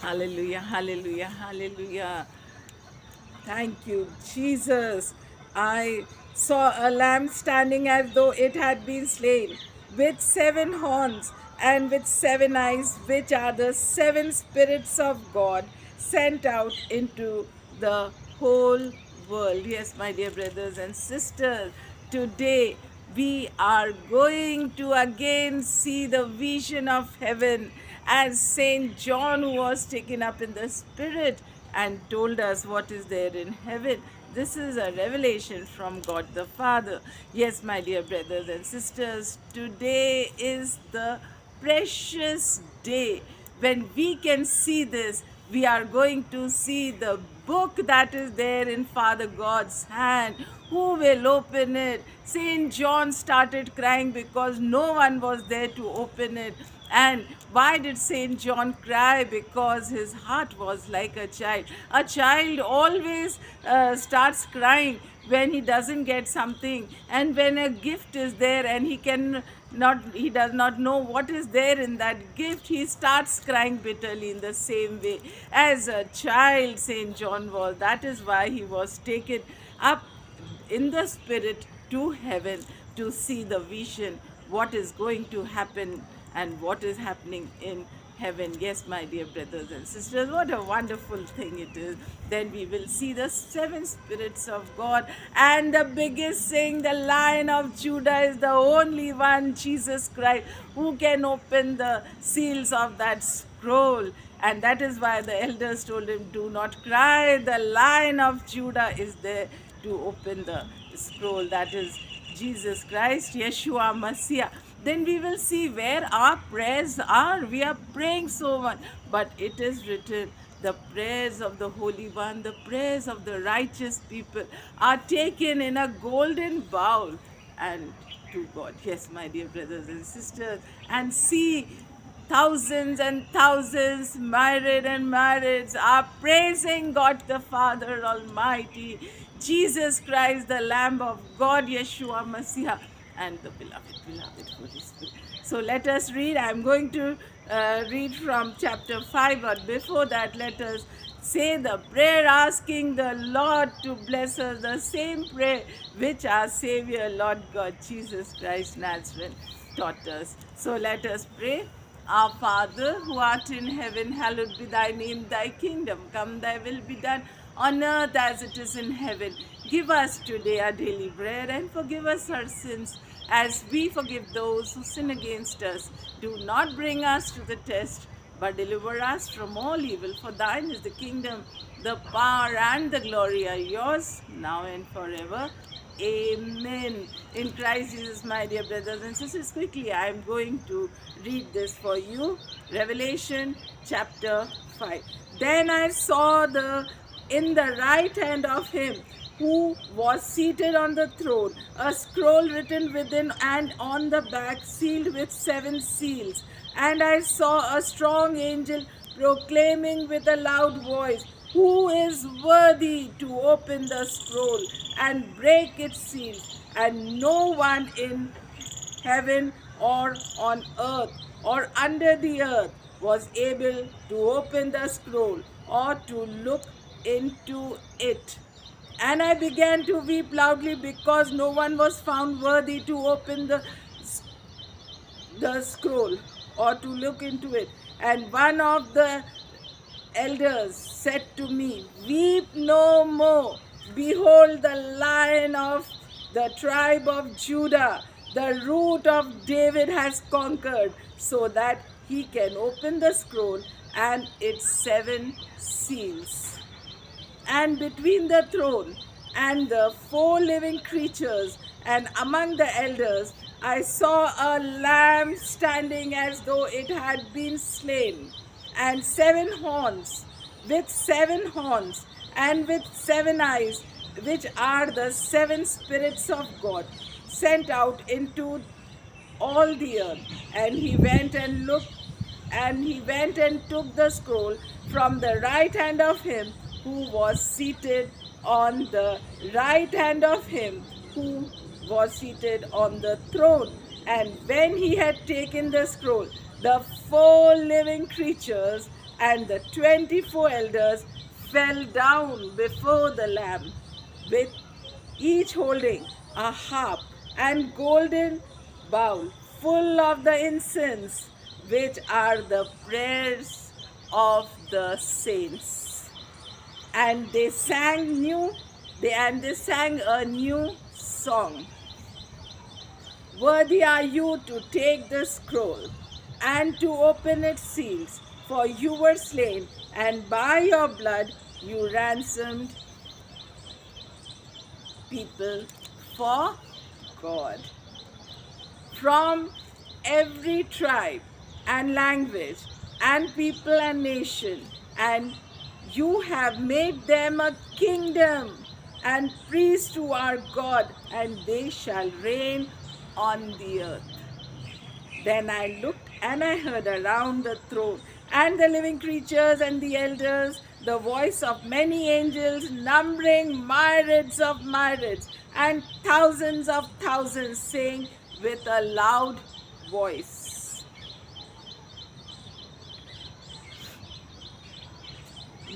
Hallelujah, hallelujah, hallelujah. Thank you, Jesus. I saw a lamb standing as though it had been slain, with 7 horns and with 7 eyes, which are the 7 spirits of God sent out into the whole world. Yes, my dear brothers and sisters, today we are going to again see the vision of heaven as Saint John, who was taken up in the spirit and told us what is there in heaven. This is a revelation from God the Father. Yes, my dear brothers and sisters, today is the precious day when we can see this. We are going to see the book that is there in Father God's hand. Who will open it? Saint John started crying because no one was there to open it. And why did Saint John cry? Because his heart was like a child. A child always starts crying when he doesn't get something, and when a gift is there and he does not know what is there in that gift, he starts crying bitterly in the same way as a child Saint John was. That is why he was taken up in the spirit to heaven to see the vision, what is going to happen and what is happening in heaven. Yes, my dear brothers and sisters, what a wonderful thing it is. Then we will see the 7 spirits of God, and the biggest thing, the Lion of Judah is the only one, Jesus Christ, who can open the seals of that scroll. And that is why the elders told him, do not cry, the Lion of Judah is there to open the scroll. That is Jesus Christ, Yeshua Messiah. Then we will see where our prayers are. We are praying so much, but it is written, the prayers of the Holy One, the prayers of the righteous people are taken in a golden bowl and to God. Yes, my dear brothers and sisters, and see thousands and thousands, married and marrieds, are praising God the Father Almighty, Jesus Christ, the Lamb of God, Yeshua Messiah, and the beloved, beloved Holy Spirit. So let us read. I'm going to read from chapter 5, but before that, let us say the prayer asking the Lord to bless us, the same prayer which our Savior, Lord God, Jesus Christ Nazareth, taught us. So let us pray. Our Father, who art in heaven, hallowed be thy name, thy kingdom come, thy will be done on earth as it is in heaven. Give us today our daily bread, and forgive us our sins as we forgive those who sin against us. Do not bring us to the test, but deliver us from all evil. For thine is the kingdom, the power, and the glory are yours, now and forever. Amen. In Christ Jesus, my dear brothers and sisters, quickly I am going to read this for you. Revelation chapter 5. Then I saw in the right hand of him who was seated on the throne a scroll written within and on the back, sealed with 7 seals. And I saw a strong angel proclaiming with a loud voice, who is worthy to open the scroll and break its seals? And no one in heaven or on earth or under the earth was able to open the scroll or to look into it. And I began to weep loudly because no one was found worthy to open the scroll or to look into it. And one of the elders said to me, weep no more. Behold, the Lion of the tribe of Judah, the root of David, has conquered, so that he can open the scroll and its 7 seals. And between the throne and the 4 living creatures and among the elders, I saw a lamb standing as though it had been slain, and 7 horns, with 7 horns, and with 7 eyes, which are the 7 spirits of God, sent out into all the earth. And he went and took the scroll from the right hand of him who was seated on the right hand of him who was seated on the throne. And when he had taken the scroll, the 4 living creatures And the 24 elders fell down before the Lamb, with each holding a harp and golden bowl full of the incense, which are the prayers of the saints. And they sang a new song. Worthy are you to take the scroll and to open its seals, for you were slain, and by your blood you ransomed people for God from every tribe and language and people and nation, and you have made them a kingdom and priests to our God, and they shall reign on the earth. Then I looked and I heard around the throne and the living creatures and the elders the voice of many angels, numbering myriads of myriads and thousands of thousands, saying with a loud voice,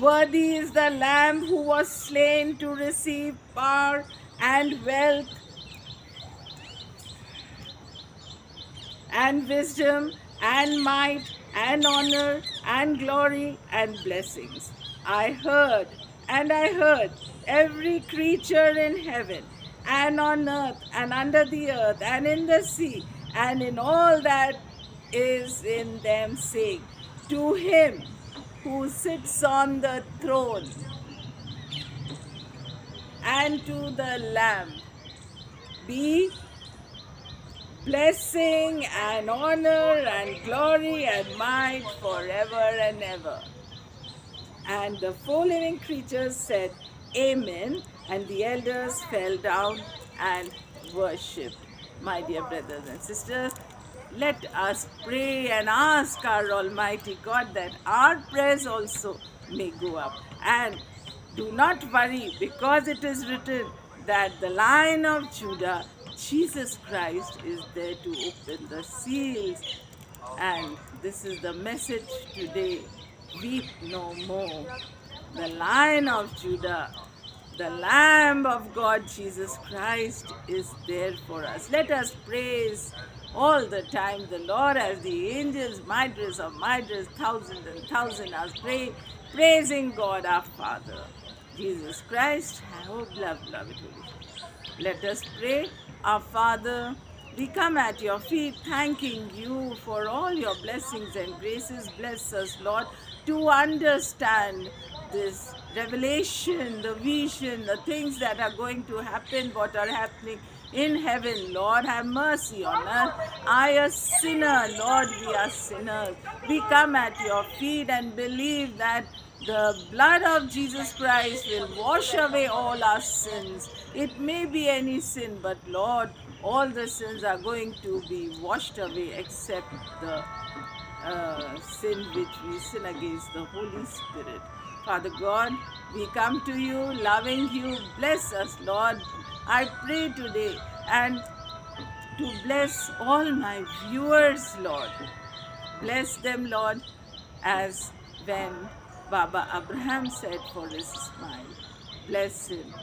worthy is the Lamb who was slain to receive power and wealth and wisdom and might and honor and glory and blessings. I heard every creature in heaven and on earth and under the earth and in the sea and in all that is in them, saying, to him who sits on the throne and to the Lamb be blessing and honor and glory and might forever and ever. And the four living creatures said, Amen, and the elders fell down and worshipped. My dear brothers and sisters, let us pray and ask our Almighty God that our prayers also may go up. And do not worry, because it is written that the Lion of Judah, Jesus Christ, is there to open the seals. And this is the message today. Weep no more. The Lion of Judah, the Lamb of God, Jesus Christ, is there for us. Let us praise all the time the Lord as the angels, myriads of myriads, thousands and thousands are praising God our Father, Jesus Christ. Oh, beloved Holy Spirit. Let us pray. Our Father, we come at your feet thanking you for all your blessings and graces. Bless us, Lord, to understand this revelation, the vision, the things that are going to happen, what are happening in heaven. Lord, have mercy on us. I, a sinner, Lord, we are sinners. We come at your feet and believe that the blood of Jesus Christ will wash away all our sins. It may be any sin, but Lord, all the sins are going to be washed away except the sin which we sin against the Holy Spirit. Father God, we come to you, loving you. Bless us, Lord. I pray today and to bless all my viewers, Lord. Bless them, Lord, as when Baba Abraham said for his smile, bless him.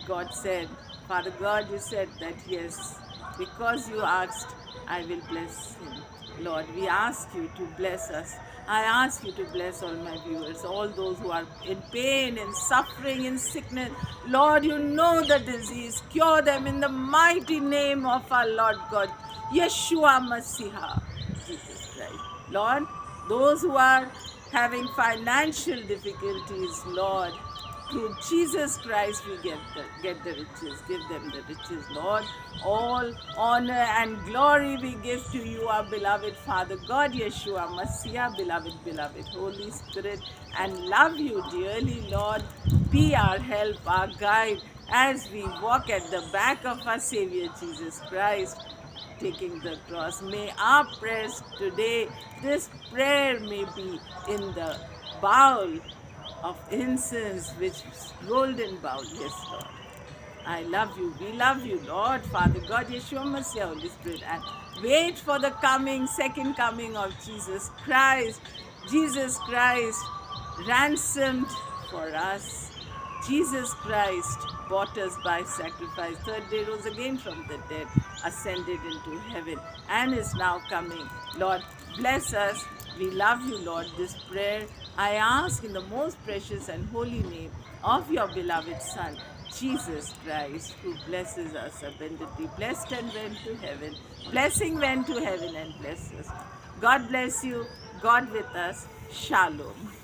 God said, Father God, you said that yes, because you asked, I will bless him. Lord, we ask you to bless us. I ask you to bless all my viewers, all those who are in pain, in suffering, in sickness. Lord, you know the disease. Cure them in the mighty name of our Lord God, Yeshua Masiha, Jesus Christ. Lord, those who are having financial difficulties, Lord, through Jesus Christ we get the riches. Give them the riches, Lord. All honor and glory we give to you, our beloved Father God, Yeshua Messiah, beloved Holy Spirit, and love you dearly, Lord. Be our help, our guide, as we walk at the back of our Savior Jesus Christ, taking the cross. May our prayers today, this prayer may be in the bowl of incense, which is golden bowl. Yes, Lord. I love you. We love you, Lord, Father God, Yeshua Messiah, Holy Spirit, and wait for the second coming of Jesus Christ. Jesus Christ ransomed for us. Jesus Christ bought us by sacrifice. Third day rose again from the dead, ascended into heaven, and is now coming. Lord, bless us. We love you, Lord. This prayer I ask in the most precious and holy name of your beloved Son, Jesus Christ, who blesses us abundantly. Blessed and went to heaven. Blessing went to heaven and blesses us. God bless you. God with us. Shalom.